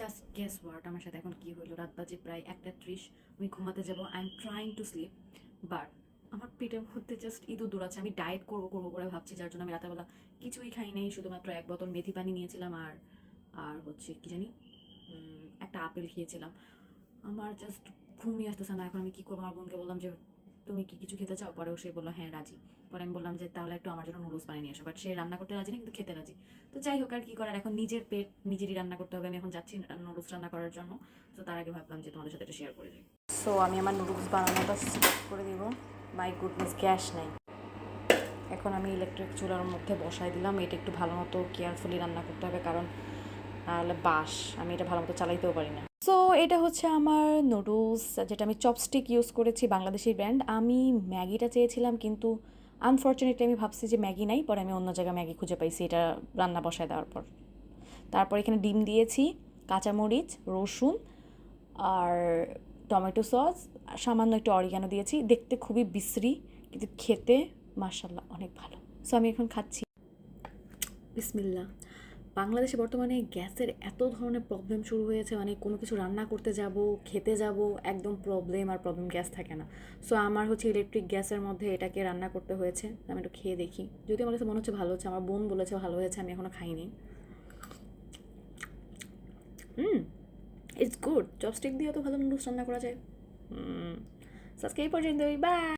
Just guess what আমার সাথে এখন কি হলো। রাত বাজে প্রায় 1:30, আমি ঘুমাতে যাবো। I am trying to sleep, but আমার পেটের মধ্যে জাস্ট ইঁদুর দৌড়াচ্ছে। আমি ডায়েট করবো করবো করে ভাবছি, যার জন্য আমি রাতেরবেলা কিছুই খাই নাই, শুধুমাত্র 1 বোতল মেথি পানি নিয়েছিলাম আর আর হচ্ছে কি জানি একটা আপেল খেয়েছিলাম। আমার জাস্ট ঘুমই আসতেছে না। এখন আমি কি করবো? আমার বোনকে বললাম যে তুমি কি কিছু খেতে চাও? পরেও সে বললো হ্যাঁ রাজি। পরে আমি বললাম যে তাহলে একটু আমার জন্য নুডলস বানিয়ে নিয়ে আসো, বাট সে রান্না করতে রাজি না, কিন্তু খেতে রাজি। তো যাই হোক, আর কি করার, এখন নিজের পেট নিজেরই রান্না করতে হবে। আমি এখন যাচ্ছি নুডলস রান্না করার জন্য। তো তার আগে ভাবলাম যে তোমাদের সাথে এটা শেয়ার করে যাই। সো আমি আমার নুডলস বানানোটা স্টার্ট করে দিব। মাই গুডনেস, গ্যাস নাই। এখন আমি ইলেকট্রিক চুলার মধ্যে বসাই দিলাম। এটা একটু ভালো মতো কেয়ারফুলি রান্না করতে হবে, কারণ বাঁশ, আমি এটা ভালো মতো চালাইতেও পারি না। সো এটা হচ্ছে আমার নুডলস, যেটা আমি চপস্টিক ইউজ করেছি, বাংলাদেশি ব্র্যান্ড। আমি ম্যাগিটা চেয়েছিলাম, কিন্তু আনফর্চুনেটলি আমি ভাবছি যে ম্যাগি নাই, পরে আমি অন্য জায়গায় ম্যাগি খুঁজে পাইছি এটা রান্না বসায় দেওয়ার পর। তারপর এখানে ডিম দিয়েছি, কাঁচামরিচ, রসুন আর টমেটো সস, সামান্য একটু অরিগানো দিয়েছি। দেখতে খুবই বিশ্রী, কিন্তু খেতে মাশাল্লাহ অনেক ভালো। সো আমি এখন খাচ্ছি। বিসমিল্লাহ। বাংলাদেশে বর্তমানে গ্যাসের এত ধরনের প্রবলেম শুরু হয়েছে, মানে কোনো কিছু রান্না করতে যাব, খেতে যাব, একদম প্রবলেম আর প্রবলেম, গ্যাস থাকে না। সো আমার হচ্ছে ইলেকট্রিক গ্যাসের মধ্যে এটাকে রান্না করতে হয়েছে। আমি একটু খেয়ে দেখি, যদি আমার কাছে মনে হচ্ছে ভালো হচ্ছে। আমার বোন বলেছে ভালো হয়েছে, আমি এখনও খাইনি। It's good. চপস্টিক দিয়েও তো ভালো নুডলস রান্না করা যায়। আজকে এই পর্যন্তই, বাই।